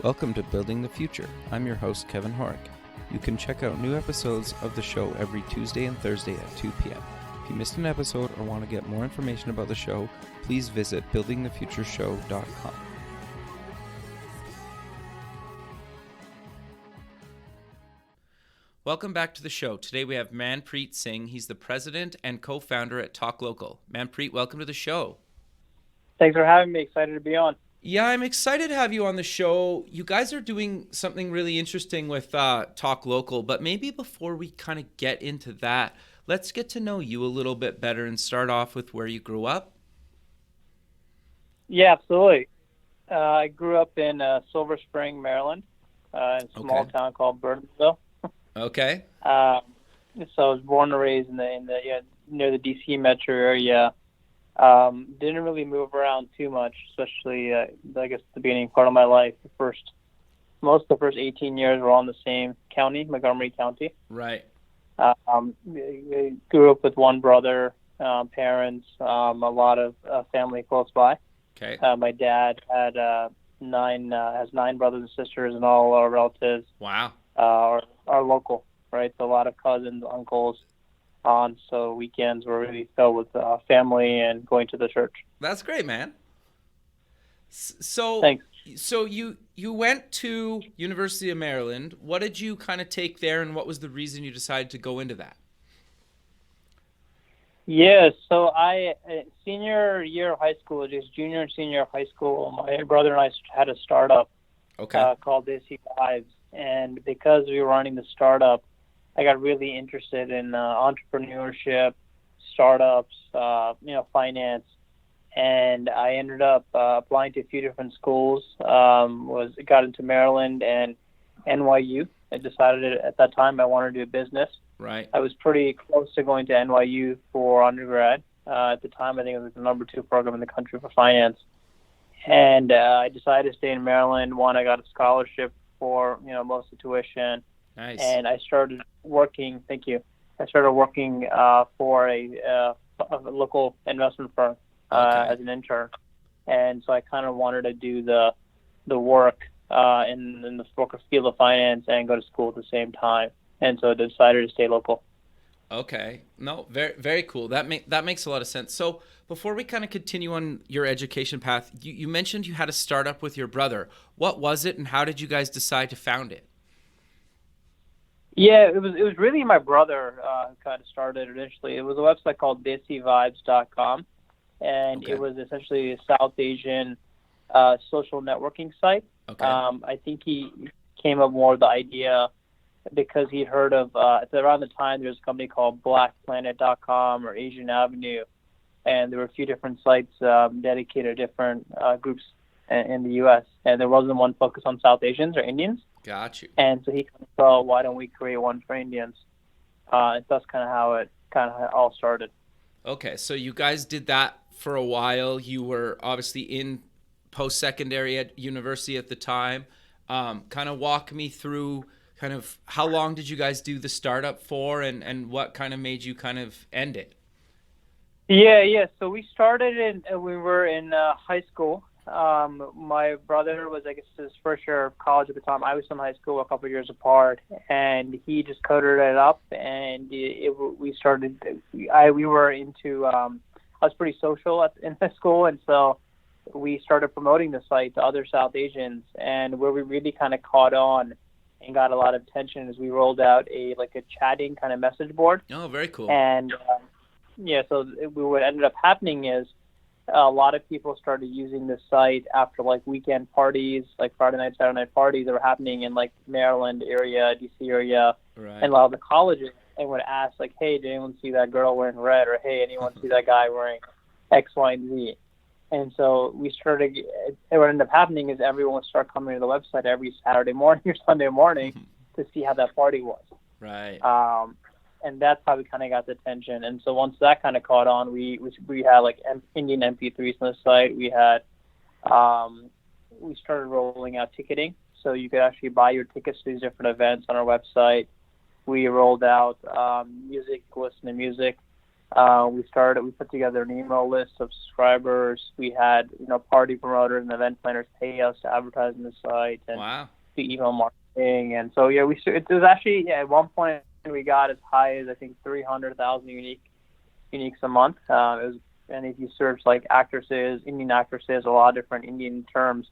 Welcome to Building the Future. I'm your host, Kevin Horick. You can check out new episodes of the show every Tuesday and Thursday at 2 p.m. If you missed an episode or want to get more information about the show, please visit buildingthefutureshow.com. Welcome back to the show. Today we have Manpreet Singh. He's the president and co-founder at Talk Local. Manpreet, welcome to the show. Thanks for having me. Excited to be on. Yeah, I'm excited to have you on the show. You guys are doing something really interesting with Talk Local, but maybe before we kind of get into that, let's get to know you a little bit better and start off with where you grew up. Yeah, absolutely. I grew up in Silver Spring, Maryland, in a small town called Burnsville. Okay. So I was born and raised in the near the DC metro area. Didn't really move around too much, especially I guess the beginning part of my life. Most of the first 18 years were all in the same county, Montgomery County. Right. Grew up with one brother, parents, a lot of family close by. Okay. My dad had has 9 brothers and sisters, and all our relatives. Wow. Are local, right? So a lot of cousins, uncles, aunts. So weekends were really filled with family and going to the church. That's great, man. So Thanks. So you went to University of Maryland. What did you kind of take there, and what was the reason you decided to go into that? Yeah, so senior year of high school, just junior and senior of high school, my brother and I had a startup called DC Vibes. And because we were running the startup, I got really interested in entrepreneurship, startups, finance. And I ended up applying to a few different schools, got into Maryland and NYU. I decided at that time I wanted to do business. Right. I was pretty close to going to NYU for undergrad. At the time, I think it was the number 2 program in the country for finance. And I decided to stay in Maryland. One, I got a scholarship for most of the tuition. Nice. And I started working. Thank you. I started working for a local investment firm as an intern. And so I kind of wanted to do the work in the field of finance and go to school at the same time. And so I decided to stay local. Okay. No, very, very cool. That makes a lot of sense. So before we kind of continue on your education path, you mentioned you had a startup with your brother. What was it, and how did you guys decide to found it? Yeah, it was really my brother who kind of started initially. It was a website called desivibes.com, and it was essentially a South Asian social networking site. Okay. I think he came up more with the idea because he'd heard of, around the time there was a company called blackplanet.com or Asian Avenue, and there were a few different sites dedicated to different groups in the U.S., and there wasn't one focused on South Asians or Indians. Got you. And so he kind of thought, why don't we create one for Indians? And that's kind of how it all started. Okay, so you guys did that for a while. You were obviously in post-secondary at university at the time. Kind of walk me through kind of how long did you guys do the startup for, and what kind of made you kind of end it? Yeah. So we started we were in high school. My brother was, I guess, his first year of college at the time. I was in high school a couple of years apart, and he just coded it up, and we started. We were into. I was pretty social in the school, and so we started promoting the site to other South Asians. And where we really kind of caught on and got a lot of attention is we rolled out a chatting kind of message board. Oh, very cool. And so what ended up happening is a lot of people started using the site after weekend parties, like Friday night, Saturday night parties that were happening in Maryland area, DC area, right. And a lot of the colleges, and would ask hey, did anyone see that girl wearing red? Or hey, anyone see that guy wearing X, Y, and Z? And so we started. What ended up happening is everyone would start coming to the website every Saturday morning or Sunday morning to see how that party was. Right. And that's how we kind of got the attention. And so once that kind of caught on, we had Indian MP3s on the site. We had we started rolling out ticketing, so you could actually buy your tickets to these different events on our website. We rolled out music, listen to music. We put together an email list of subscribers. We had, party promoters and event planners pay us to advertise on the site and Wow. do email marketing. And so, yeah, it was actually, at one point we got as high as, I think, 300,000 uniques a month. And if you search like actresses, Indian actresses, a lot of different Indian terms,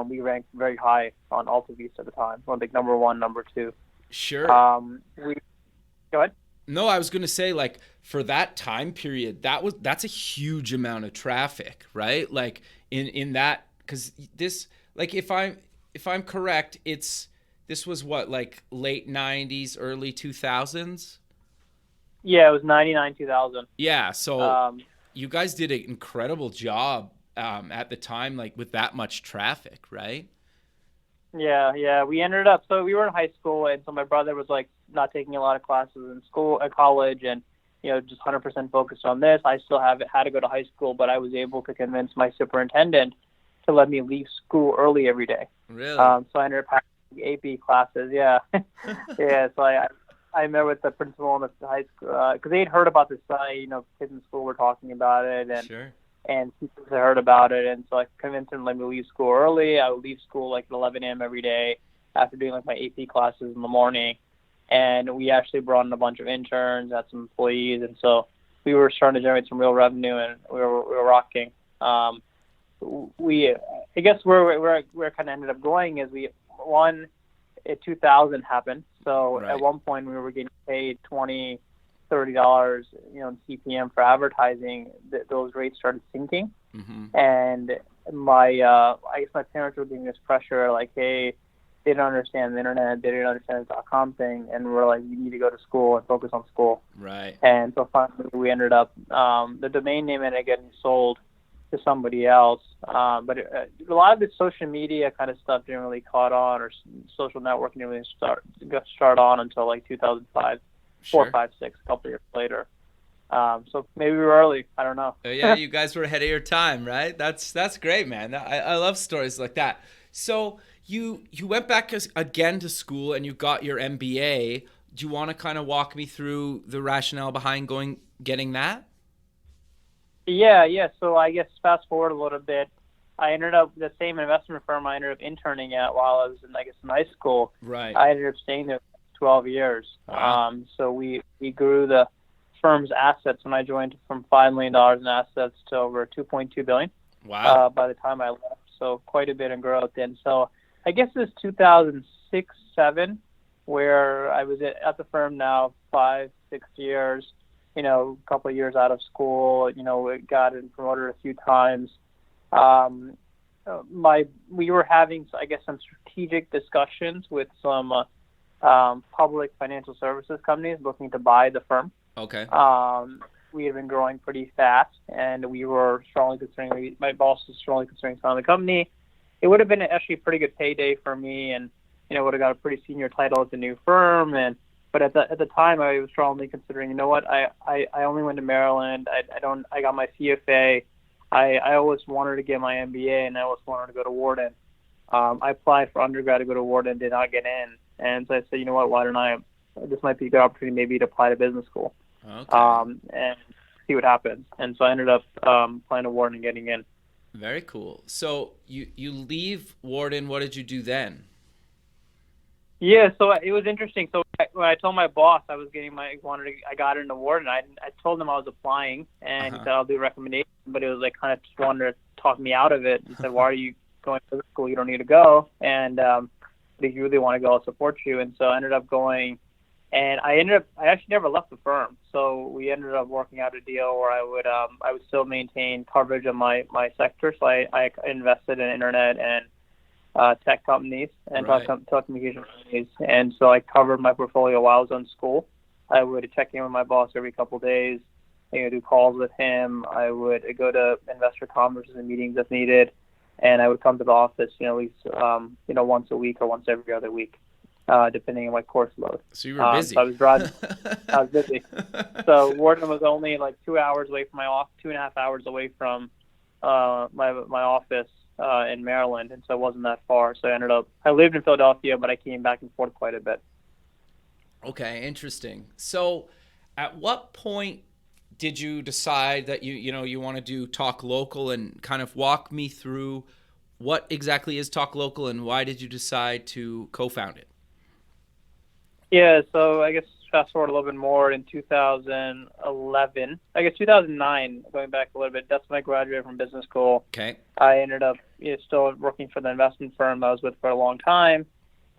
we ranked very high on AltaVista at the time. Well, like number one, number two. Sure. We Go ahead. No, I was going to say, like, for that time period, that's a huge amount of traffic, right? Like in that, because this, like, if I'm correct, this was what, like late 90s, early 2000s. Yeah, it was 99, 2000. Yeah, so Um, you guys did an incredible job at the time, like with that much traffic, right? yeah. So we were in high school, and so my brother was like not taking a lot of classes in school, at college, and just 100% focused on this. I still had to go to high school, but I was able to convince my superintendent to let me leave school early every day. Really? So I ended up having AP classes. Yeah, yeah. So I met with the principal in the high school because they had heard about the site. Kids in school were talking about it, and Sure. people had heard about it, and so I convinced him to let me leave school early. I would leave school like at 11 a.m. every day after doing like my AP classes in the morning, and we actually brought in a bunch of interns, had some employees, and so we were starting to generate some real revenue, and we were rocking. I guess where kind of ended up going is in 2000 happened. So Right. at one point we were getting paid $20-$30, in CPM for advertising. Those rates started sinking, Mm-hmm. and I guess my parents were giving us pressure, like, hey, they didn't understand the internet, they didn't understand the .com thing, and we're like, you need to go to school and focus on school. Right. And so finally we ended up, the domain name ended up getting sold to somebody else. But a lot of the social media kind of stuff didn't really caught on, or social networking didn't really start on until like 2005, Sure. 4, 5, 6, a couple years later. So maybe we were early. I don't know. Yeah, you guys were ahead of your time, right? That's great, man. I love stories like that. So you went back again to school and you got your MBA. Do you want to kind of walk me through the rationale behind getting that? Yeah. So I guess fast forward a little bit. I ended up the same investment firm I ended up interning at while I was in high school. Right. I ended up staying there for 12 years. Wow. So we grew the firm's assets when I joined from $5 million in assets to over $2.2 billion. Wow. By the time I left. So quite a bit in growth. And so I guess it was 2006, 7, where I was at the firm now 5, 6 years. A couple of years out of school. Got promoted a few times. We were having, I guess, some strategic discussions with some public financial services companies looking to buy the firm. Okay. We had been growing pretty fast, and we were strongly considering. My boss was strongly considering selling the company. It would have been actually a pretty good payday for me, and would have got a pretty senior title at the new firm. But at the time, I was strongly considering. You know what? I only went to Maryland. I got my CFA. I always wanted to get my MBA, and I always wanted to go to Wharton. I applied for undergrad to go to Wharton, did not get in, and so I said, you know what? Why don't I? This might be a good opportunity, maybe, to apply to business school. Okay. And see what happens. And so I ended up applying to Wharton and getting in. Very cool. So you leave Wharton. What did you do then? Yeah, so it was interesting. So when I told my boss I was I got into Wharton, I told him I was applying, and he said I'll do a recommendation. But it was like kind of just wanted to talk me out of it. He said, "Why are you going to school? You don't need to go. And if you really want to go, I'll support you." And so I ended up going. And I actually never left the firm. So we ended up working out a deal where I would still maintain coverage of my sector. So I invested in internet and tech companies and Right. telecommunication companies. And so I covered my portfolio while I was in school. I would check in with my boss every couple of days. I would do calls with him. I would go to investor conferences and meetings if needed. And I would come to the office, at least, once a week or once every other week. Depending on my course load. So you were busy. So I was driving. I was busy. So Wharton was only like 2 hours away from my office, 2.5 hours away from my office in Maryland, and so it wasn't that far. So I lived in Philadelphia, but I came back and forth quite a bit. Okay, interesting. So at what point did you decide that you want to do Talk Local, and kind of walk me through what exactly is Talk Local and why did you decide to co-found it? Yeah, so I guess fast forward a little bit more in 2011, I guess 2009, going back a little bit, that's when I graduated from business school. Okay. I ended up still working for the investment firm I was with for a long time,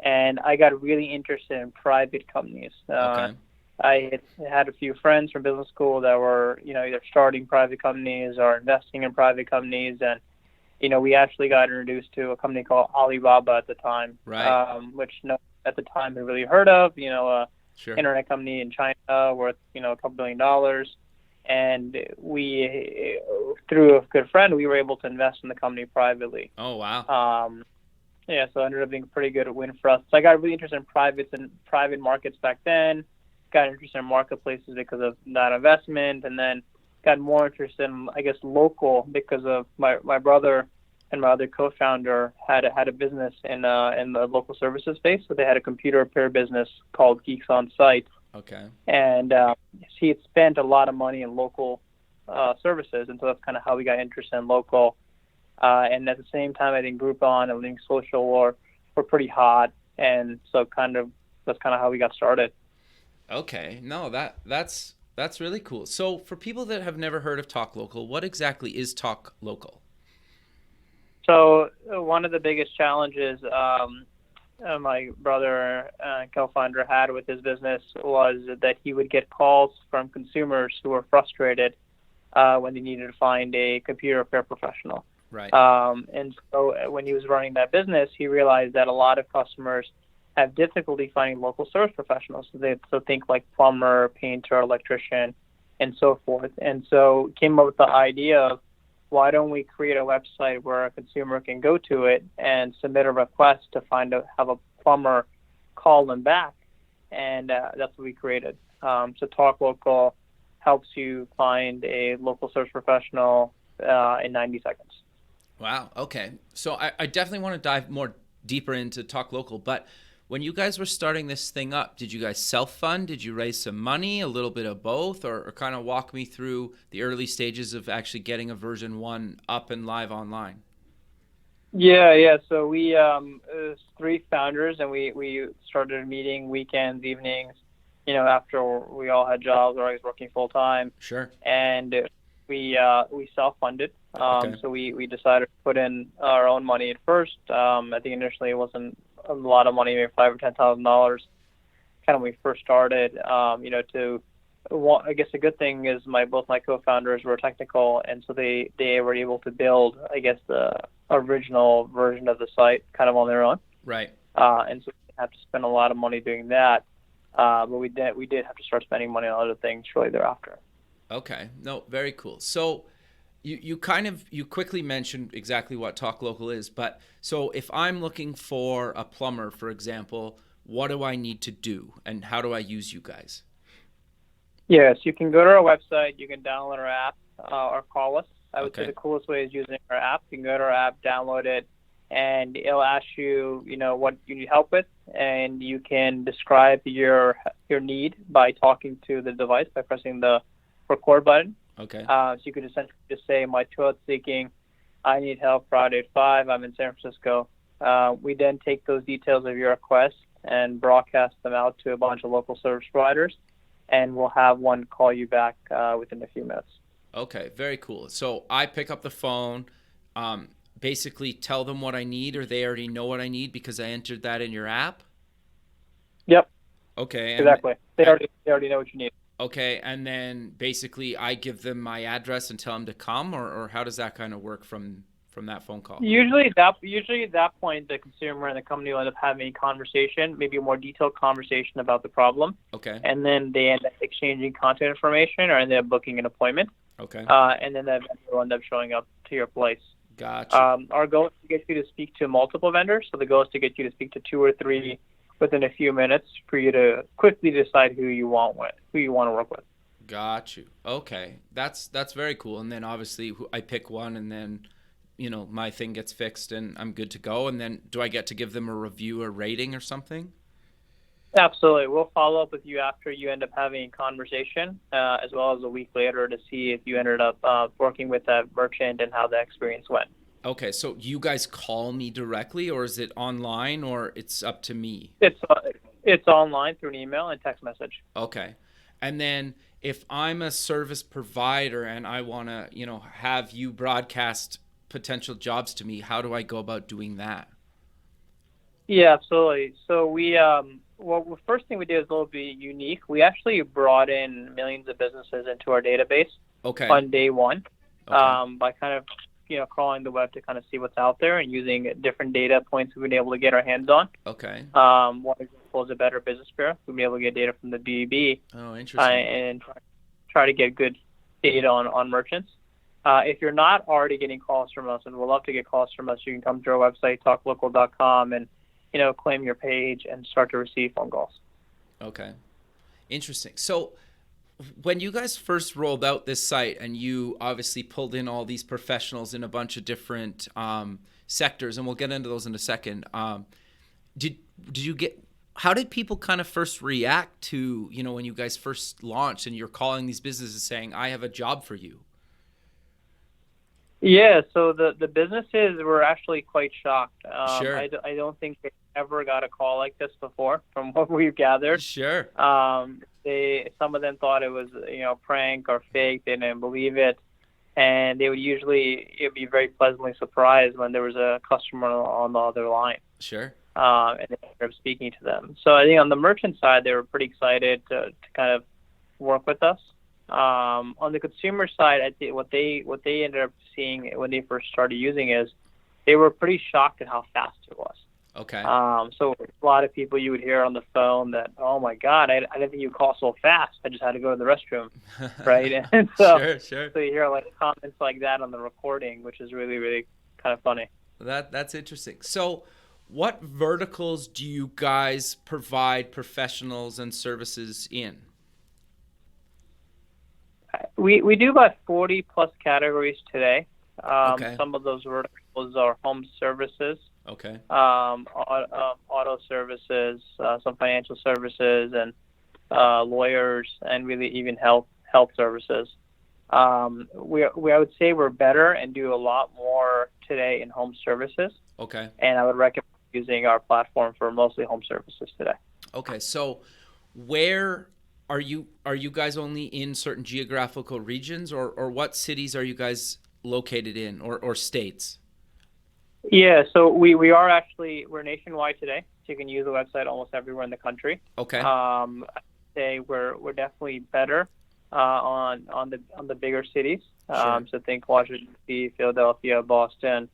and I got really interested in private companies. Okay. I had a few friends from business school that were, either starting private companies or investing in private companies, and we actually got introduced to a company called Alibaba at the time, Right. which no at the time had really heard of, Sure. internet company in China worth, a couple $1 billion. And we, through a good friend, we were able to invest in the company privately. Oh, wow. Yeah, so it ended up being a pretty good win for us. So I got really interested in private markets back then, got interested in marketplaces because of that investment, and then got more interested in, I guess, local because of my brother and my other co-founder had a business in the local services space. So they had a computer repair business called Geeks on Site. Okay. And he had spent a lot of money in local services, and so that's kind of how we got interested in local. And at the same time, I think Groupon and Link Social were pretty hot, and so that's kind of how we got started. Okay. No, that's really cool. So for people that have never heard of Talk Local, what exactly is Talk Local? So one of the biggest challenges my brother and co-founder had with his business was that he would get calls from consumers who were frustrated when they needed to find a computer repair professional. Right. And so when he was running that business, he realized that a lot of customers have difficulty finding local service professionals. So think like plumber, painter, electrician, and so forth. And so came up with the idea of, why don't we create a website where a consumer can go to it and submit a request to have a plumber call them back, and that's what we created. So Talk Local helps you find a local service professional in 90 seconds. Wow. Okay. So I definitely want to dive more deeper into Talk Local, but when you guys were starting this thing up, did you guys self-fund? Did you raise some money, a little bit of both, or kind of walk me through the early stages of actually getting a version 1 up and live online? Yeah. So we it was 3 founders, and we started meeting weekends, evenings, after we all had jobs or I was working full time. Sure. And we self-funded. Okay. So we decided to put in our own money at first. I think initially it wasn't a lot of money, maybe $5,000 or $10,000. Kind of when we first started, I guess the good thing is both my co-founders were technical, and so they were able to build, I guess, the original version of the site kind of on their own. Right. And so we didn't have to spend a lot of money doing that. But we did have to start spending money on other things shortly thereafter. Okay. No, very cool. So you quickly mentioned exactly what Talk Local is, but so if I'm looking for a plumber, for example, what do I need to do and how do I use you guys? Yes, you can go to our website, you can download our app, or call us. I would say Okay. the coolest way is using our app. You can go to our app, download it, and it'll ask you, what you need help with, and you can describe your need by talking to the device by pressing the record button. Okay. So you could essentially just say, my toilet's leaking, I need help Friday at 5, I'm in San Francisco. We then take those details of your request and broadcast them out to a bunch of local service providers, and we'll have one call you back within a few minutes. Okay, very cool. So I pick up the phone, basically tell them what I need, or they already know what I need because I entered that in your app? Yep. Okay. Exactly. They already know what you need. Okay, and then basically I give them my address and tell them to come, or how does that kind of work from that phone call? Usually at that point, the consumer and the company will end up having a conversation, maybe a more detailed conversation about the problem. Okay. And then they end up exchanging contact information or end up booking an appointment. Okay. And then that vendor will end up showing up to your place. Gotcha. Our goal is to get you to speak to multiple vendors. So the goal is to get you to speak to 2 or 3 within a few minutes for you to quickly decide who you want to work with. Got you. Okay, that's very cool. And then obviously I pick one, and then my thing gets fixed, and I'm good to go. And then do I get to give them a review or rating or something? Absolutely. We'll follow up with you after you end up having a conversation, as well as a week later to see if you ended up working with that merchant and how the experience went. Okay, so you guys call me directly, or is it online, or it's up to me? It's uh, it's online through an email and text message. Okay. And then if I'm a service provider and I want to, have you broadcast potential jobs to me, how do I go about doing that? Yeah, absolutely. So well, the first thing we did is a little bit unique. We actually brought in millions of businesses into our database Okay. on day one, Okay. by kind of, crawling the web to kind of see what's out there and using different data points we've been able to get our hands on. Okay. One example is a Better Business Bureau. We've been able to get data from the BEB, Oh, interesting. and try to get good data on merchants. If you're not already getting calls from us, and we'd love to get calls from us, you can come to our website, talklocal.com, and claim your page and start to receive phone calls. Okay. Interesting. So when you guys first rolled out this site and you obviously pulled in all these professionals in a bunch of different sectors, and we'll get into those in a second, did you get, how did people kind of first react to, when you guys first launched and you're calling these businesses saying, I have a job for you? Yeah, so the businesses were actually quite shocked. Sure. I don't think they ever got a call like this before, from what we've gathered. Sure. Some of them thought it was prank or fake. They didn't believe it, and they would usually be very pleasantly surprised when there was a customer on the other line. Sure. And they ended up speaking to them. So I think on the merchant side, they were pretty excited to kind of work with us. On the consumer side, I think what they ended up seeing when they first started using is they were pretty shocked at how fast it was. Okay. So a lot of people you would hear on the phone that, oh my God, I didn't think you'd call so fast. I just had to go to the restroom, right? And so, Sure. so you hear like comments like that on the recording, which is really, really kind of funny. That's interesting. So what verticals do you guys provide professionals and services in? We do about 40 plus categories today. Okay. Some of those verticals are home services, Okay. auto services, some financial services, and lawyers, and really even health services. I would say we're better and do a lot more today in home services, Okay. and I would recommend using our platform for mostly home services today. Okay. So where are you guys only in certain geographical regions, or what cities are you guys located in, or states? Yeah, so we're nationwide today, so you can use the website almost everywhere in the country. Okay. I'd say we're definitely better on the bigger cities. Sure. So think Washington D.C., Philadelphia, Boston,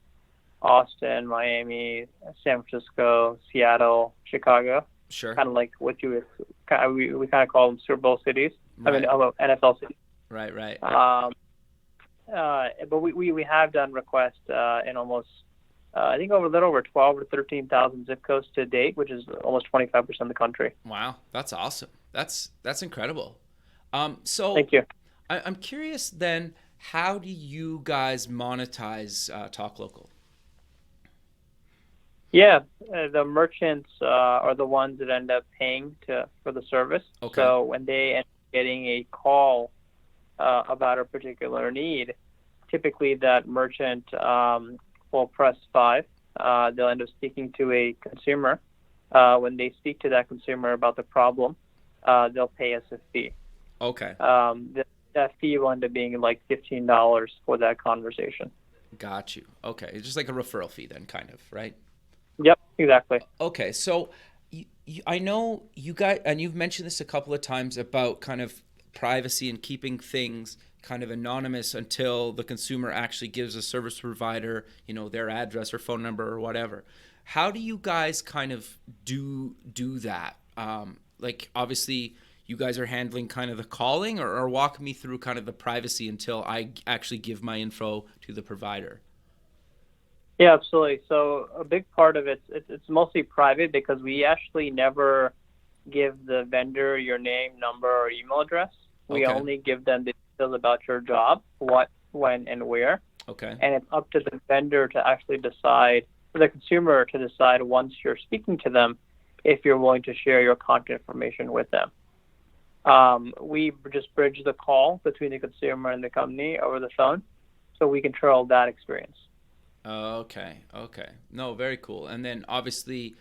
Austin, Miami, San Francisco, Seattle, Chicago. Sure. Kind of like what we kind of call them Super Bowl cities. Right. I mean, NFL cities. Right. But we have done requests in almost I think over a little over 12 or 13,000 zip codes to date, which is almost 25% of the country. Wow, that's awesome. That's incredible. So Thank you. I'm curious then, how do you guys monetize Talk Local? Yeah, the merchants are the ones that end up paying for the service. Okay. So when they end up getting a call about a particular need, typically that merchant will press 5. They'll end up speaking to a consumer. When they speak to that consumer about the problem, they'll pay us a fee. Okay. That fee will end up being like $15 for that conversation. Got you. Okay. It's just like a referral fee then, kind of, right? Yep, exactly. Okay. So I know you guys, and you've mentioned this a couple of times about kind of privacy and keeping things kind of anonymous until the consumer actually gives a service provider, their address or phone number or whatever. How do you guys kind of do that? Like, obviously, you guys are handling kind of the calling, or walk me through kind of the privacy until I actually give my info to the provider. Yeah, absolutely. So a big part of it's mostly private because we actually never give the vendor your name, number, or email address. We Okay. only give them the details about your job, what, when, and where. Okay. And it's up to the vendor to actually decide, for the consumer to decide once you're speaking to them, if you're willing to share your contact information with them. We just bridge the call between the consumer and the company over the phone, so we control that experience. Okay. Okay. No, very cool. And then obviously,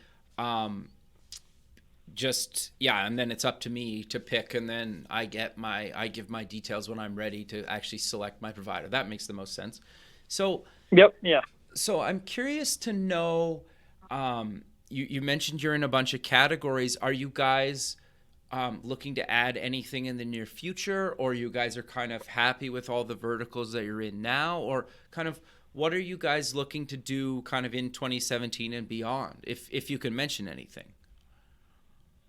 just yeah, and then it's up to me to pick, and then I give my details when I'm ready to actually select my provider. That makes the most sense. So Yep. Yeah. so I'm curious to know. You mentioned you're in a bunch of categories. Are you guys looking to add anything in the near future, or you guys are kind of happy with all the verticals that you're in now, or kind of what are you guys looking to do kind of in 2017 and beyond, if you can mention anything?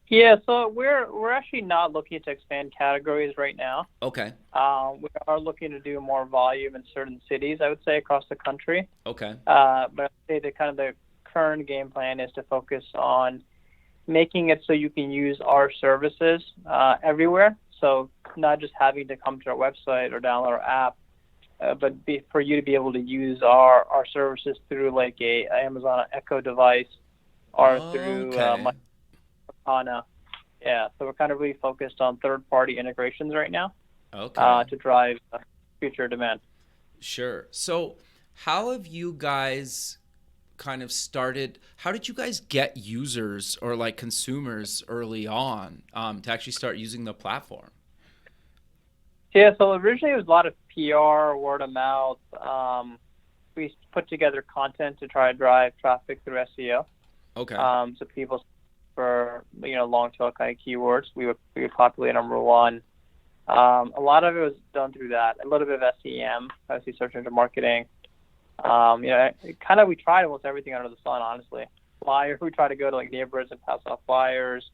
Yeah. So we're actually not looking to expand categories right now. Okay. We are looking to do more volume in certain cities, I would say, across the country. Okay. But I'd say the current game plan is to focus on making it so you can use our services everywhere. So not just having to come to our website or download our app, but for you to be able to use our services through like a Amazon Echo device or through Okay. Cortana. Yeah, so we're kind of really focused on third-party integrations right now Okay. to drive future demand. Sure. So how have you guys kind of started, how did you guys get users or like consumers early on to actually start using the platform? Yeah, so originally it was a lot of PR, word of mouth. We put together content to try to drive traffic through SEO. Okay. So people for long tail kind of keywords, we would populate number one. A lot of it was done through that. A little bit of SEM, obviously search engine marketing. We tried almost everything under the sun, honestly. Flyers, we try to go to like neighborhoods and pass off flyers.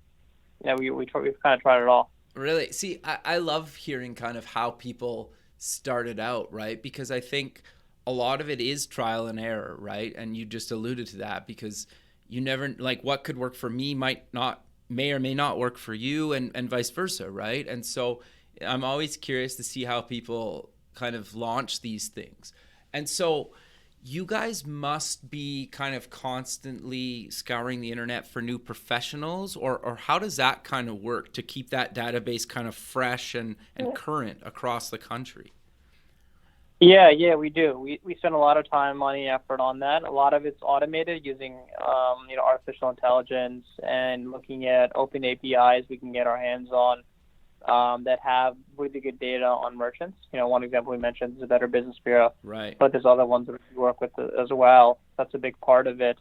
We've kind of tried it all. Really? See, I love hearing kind of how people started out, right? Because I think a lot of it is trial and error, right? And you just alluded to that because you never, like, what could work for me may or may not work for you, and vice versa, right? And so I'm always curious to see how people kind of launch these things. And so you guys must be kind of constantly scouring the internet for new professionals, or how does that kind of work to keep that database kind of fresh and current across the country? Yeah, we do. We spend a lot of time, money, effort on that. A lot of it's automated using artificial intelligence and looking at open APIs we can get our hands on that have really good data on merchants. One example we mentioned is the Better Business Bureau, Right. but there's other ones that we work with as well. That's a big part of it.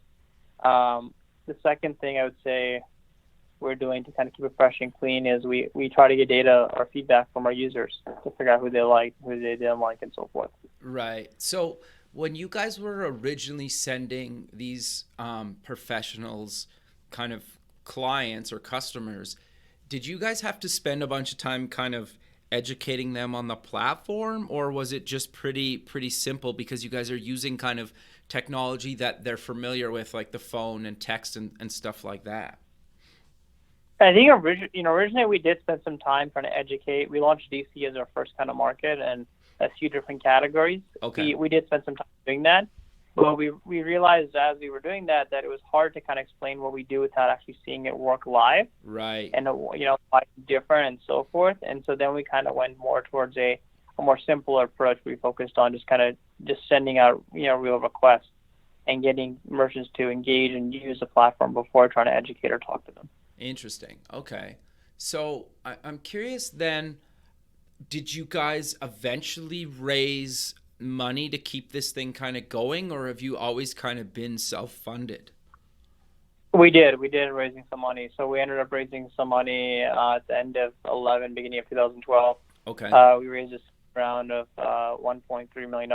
The second thing I would say we're doing to kind of keep it fresh and clean is we try to get data or feedback from our users to figure out who they like, who they didn't like, and so forth. Right. So when you guys were originally sending these professionals kind of clients or customers, did you guys have to spend a bunch of time kind of educating them on the platform, or was it just pretty simple because you guys are using kind of technology that they're familiar with, like the phone and text and stuff like that? I think originally we did spend some time trying to educate. We launched DC as our first kind of market and a few different categories. Okay. We did spend some time doing that. But we realized as we were doing that it was hard to kind of explain what we do without actually seeing it work live. Right. And why it's different and so forth. And so then we kind of went more towards a more simpler approach. We focused on just sending out real requests and getting merchants to engage and use the platform before trying to educate or talk to them. Interesting. Okay. So I'm curious then, did you guys eventually raise money to keep this thing kind of going, or have you always kind of been self-funded? We did raising some money. So we ended up raising some money at the end of 11, beginning of 2012. Okay. We raised a round of $1.3 million.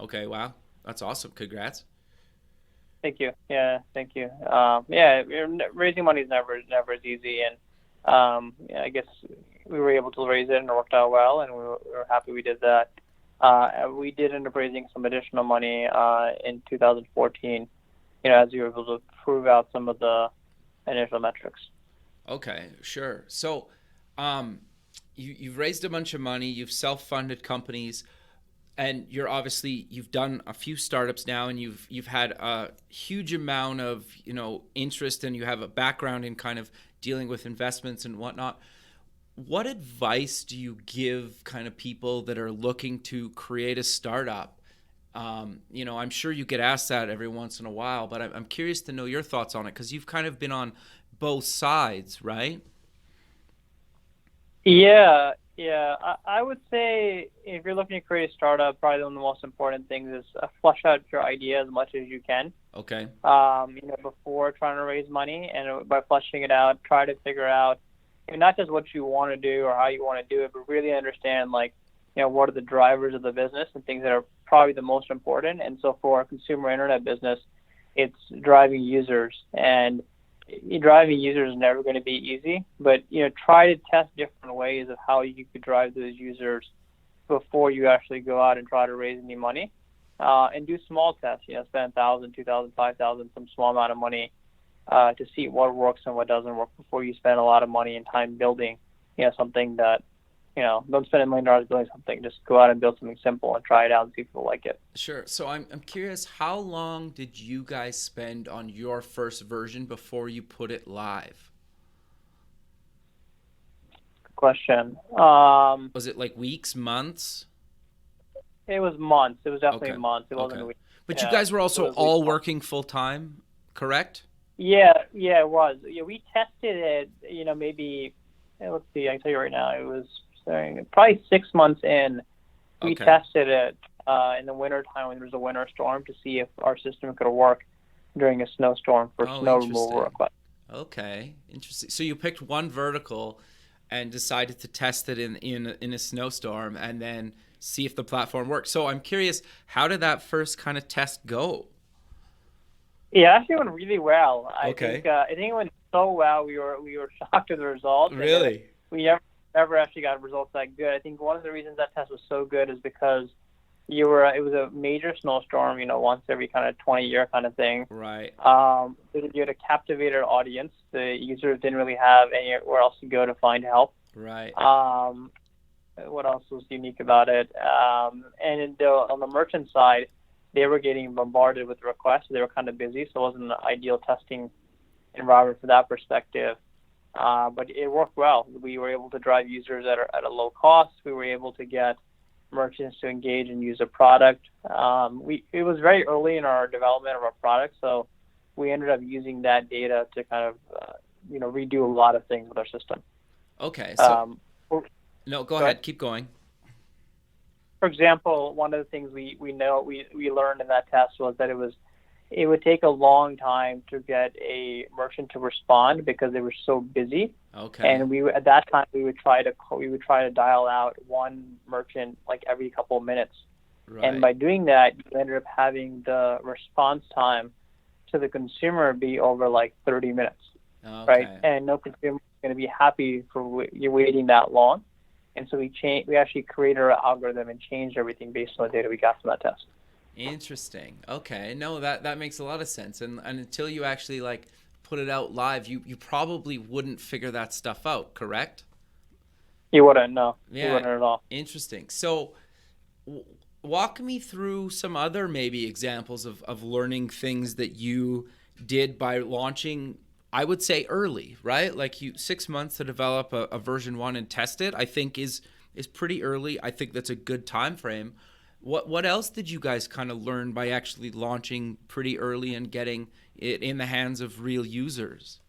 Okay. Wow. That's awesome. Congrats. Thank you. Yeah, thank you. Raising money is never as easy, and I guess we were able to raise it, and it worked out well, and we were happy we did that. We did end up raising some additional money in 2014, as we were able to prove out some of the initial metrics. Okay, sure. So, you've raised a bunch of money, you've self-funded companies, and you've done a few startups now, and you've had a huge amount of interest, and you have a background in kind of dealing with investments and whatnot. What advice do you give kind of people that are looking to create a startup? I'm sure you get asked that every once in a while, but I'm curious to know your thoughts on it, because you've kind of been on both sides, right? Yeah, yeah. I would say if you're looking to create a startup, probably one of the most important things is flush out your idea as much as you can. Okay. Before trying to raise money, and by flushing it out, try to figure out not just what you want to do or how you want to do it, but really understand what are the drivers of the business and things that are probably the most important. And so for a consumer internet business, it's driving users, and driving users is never going to be easy, but try to test different ways of how you could drive those users before you actually go out and try to raise any money, and do small tests. Spend 1,000, 2,000, 5,000, some small amount of money to see what works and what doesn't work before you spend a lot of money and time building something that don't spend $1 million building something. Just go out and build something simple and try it out and see if people like it. Sure. So I'm curious, how long did you guys spend on your first version before you put it live? Good question. Was it like weeks, months? It was months. It was definitely Okay. months. It wasn't Okay. a week. But Yeah, you guys were it also was all weeks. working full time, correct? Yeah, it was. Yeah, we tested it. Maybe let's see. I can tell you right now. It was probably 6 months in. We Okay. tested it in the winter time when there was a winter storm to see if our system could work during a snowstorm for Oh, snow removal requests. Okay, interesting. So you picked one vertical and decided to test it in a snowstorm, and then see if the platform worked. So I'm curious, how did that first kind of test go? Yeah, actually went really well. Okay. I think it went so well. We were shocked at the results. Really? We never actually got results that good. I think one of the reasons that test was so good is because it was a major snowstorm, once every kind of 20-year kind of thing. Right. You had a captivated audience. The users didn't really have anywhere else to go to find help. Right. What else was unique about it? And on the merchant side, they were getting bombarded with requests. They were kind of busy, so it wasn't an ideal testing environment for that perspective. But it worked well. We were able to drive users at a low cost. We were able to get merchants to engage and use a product. It was very early in our development of our product, so we ended up using that data to kind of redo a lot of things with our system. Okay. So no, go ahead. Keep going. For example, one of the things we learned in that test was that it would take a long time to get a merchant to respond because they were so busy. Okay. And at that time we would try to dial out one merchant like every couple of minutes. Right. And by doing that, you ended up having the response time to the consumer be over like 30 minutes. Okay. Right? And no consumer is going to be happy for you waiting that long. And so we actually created our algorithm and changed everything based on the data we got from that test. Interesting. Okay. No, that makes a lot of sense. And until you actually like put it out live, you probably wouldn't figure that stuff out, correct? You wouldn't, no. Yeah. You wouldn't at all. Interesting. So walk me through some other maybe examples of learning things that you did by launching, I would say early, right? Like 6 months to develop a version 1 and test it, I think is pretty early. I think that's a good time frame. What else did you guys kind of learn by actually launching pretty early and getting it in the hands of real users?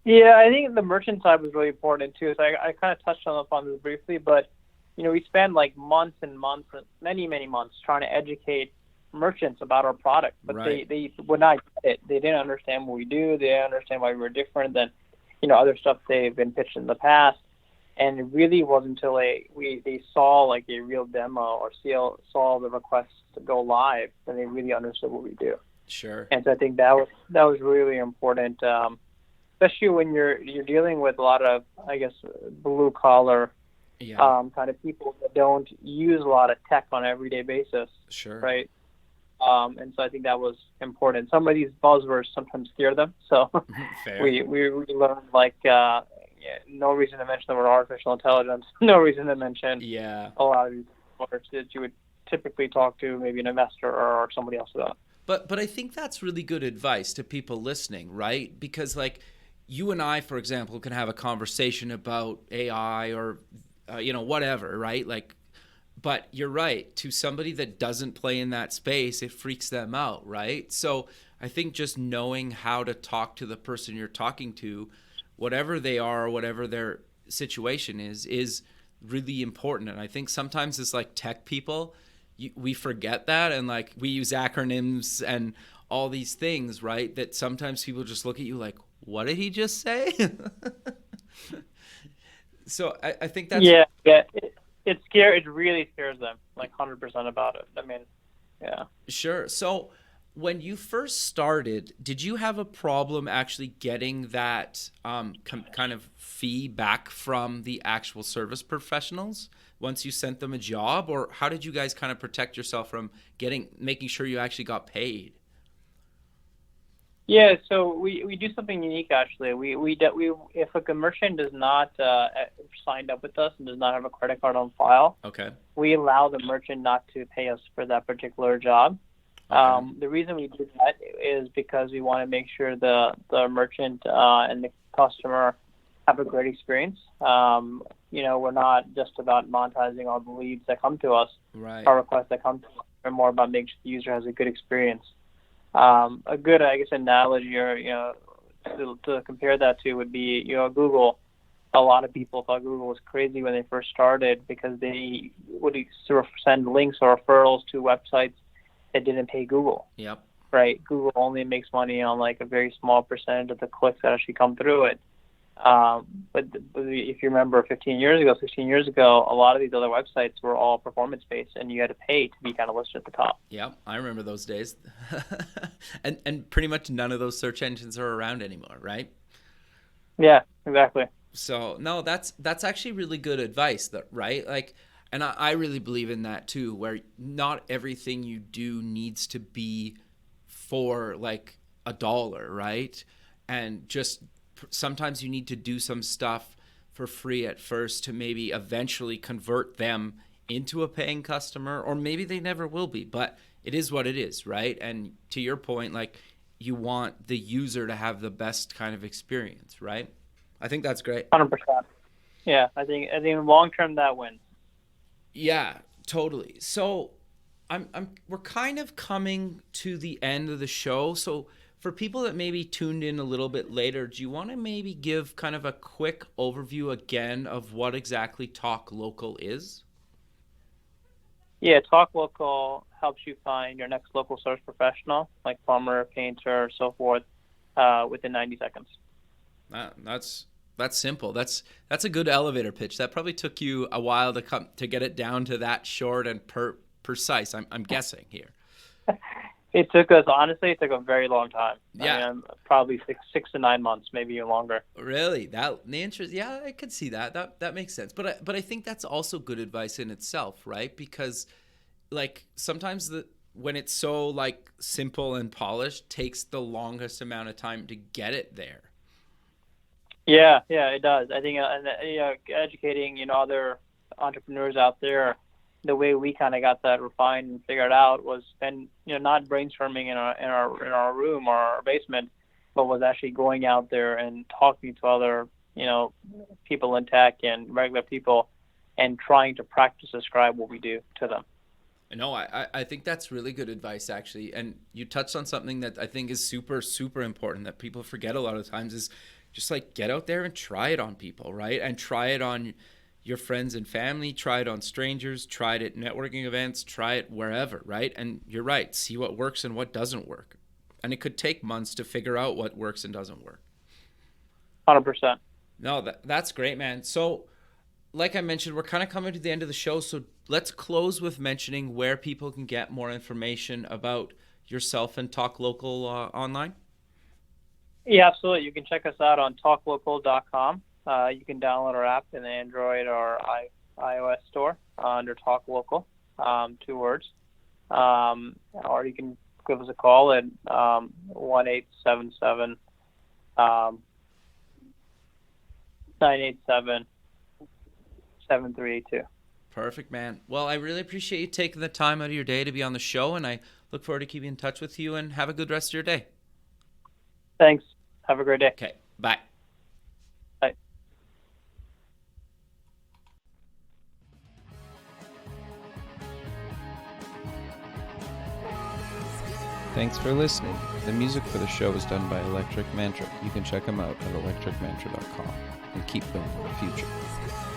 Yeah, I think the merchant side was really important too. So I kind of touched upon this briefly, but we spent like months and months, many months, trying to educate merchants about our product, but right. they would not get it. They didn't understand what we do. They didn't understand why we were different than other stuff they've been pitched in the past. And it really wasn't until they saw like a real demo or saw the requests to go live that they really understood what we do. Sure. And so I think that was really important, especially when you're dealing with a lot of, I guess, blue collar kind of people that don't use a lot of tech on an everyday basis. Sure. Right. And so I think that was important. Some of these buzzwords sometimes scare them. So Fair. we learned like no reason to mention the word artificial intelligence. No reason to mention a lot of these words that you would typically talk to maybe an investor or somebody else about. But I think that's really good advice to people listening, right? Because like you and I, for example, can have a conversation about AI or whatever, right? Like, but you're right. To somebody that doesn't play in that space, it freaks them out, right? So I think just knowing how to talk to the person you're talking to, whatever they are or whatever their situation is really important. And I think sometimes it's like tech people, we forget that, and like we use acronyms and all these things, right? That sometimes people just look at you like, what did he just say? So I think that's yeah. It scares. It really scares them, like 100% about it. I mean, yeah. sure. So when you first started, did you have a problem actually getting that kind of fee back from the actual service professionals once you sent them a job, or how did you guys kind of protect yourself from making sure you actually got paid? Yeah, so we do something unique actually. We if a merchant does not signed up with us and does not have a credit card on file, Okay. we allow the merchant not to pay us for that particular job. Okay. The reason we do that is because we want to make sure the merchant and the customer have a great experience. We're not just about monetizing all the leads that come to us, Right. our requests that come to us. We're more about making sure the user has a good experience. A good, I guess, analogy or to compare that to would be Google. A lot of people thought Google was crazy when they first started because they would sort of send links or referrals to websites that didn't pay Google. Yep. Right? Google only makes money on like a very small percentage of the clicks that actually come through it. But if you remember 16 years ago, a lot of these other websites were all performance-based, and you had to pay to be kind of listed at the top. Yep, I remember those days. and pretty much none of those search engines are around anymore, right? Yeah, exactly. So no, that's actually really good advice, right? Like, and I really believe in that too, where not everything you do needs to be for like $1, right? And just sometimes you need to do some stuff for free at first to maybe eventually convert them into a paying customer, or maybe they never will be, but it is what it is, right? And to your point, like you want the user to have the best kind of experience, right? I think that's great. 100%. Yeah, I think long term that wins. Yeah, totally. So we're kind of coming to the end of the show. So for people that maybe tuned in a little bit later, do you want to maybe give kind of a quick overview again of what exactly Talk Local is? Yeah, Talk Local helps you find your next local service professional, like plumber, painter, so forth, within 90 seconds. That's simple. That's a good elevator pitch. That probably took you a while to get it down to that short and precise. I'm guessing here. It took us, honestly, it took a very long time. Yeah. I mean, probably six to 9 months, maybe even longer. Really? The interest? Yeah, I could see that. That makes sense. But I think that's also good advice in itself, right? Because like sometimes when it's so like simple and polished, takes the longest amount of time to get it there. Yeah, it does. I think educating other entrepreneurs out there, the way we kind of got that refined and figured out was then not brainstorming in our room or our basement, but was actually going out there and talking to other people in tech and regular people, and trying to practice describe what we do to them. No, I think that's really good advice, actually. And you touched on something that I think is super, super important that people forget a lot of times is just like get out there and try it on people, right? And try it on your friends and family, try it on strangers, try it at networking events, try it wherever, right? And you're right, see what works and what doesn't work. And it could take months to figure out what works and doesn't work. 100%. No, that's great, man. So like I mentioned, we're kind of coming to the end of the show, so let's close with mentioning where people can get more information about yourself and Talk Local online. Yeah, absolutely. You can check us out on talklocal.com. You can download our app in the Android or iOS store under Talk Local, 2 words. Or you can give us a call at 1-877 987 7382. Perfect, man. Well, I really appreciate you taking the time out of your day to be on the show, and I look forward to keeping in touch with you, and have a good rest of your day. Thanks. Have a great day. Okay, bye. Bye. Thanks for listening. The music for the show is done by Electric Mantra. You can check them out at electricmantra.com and keep building the future.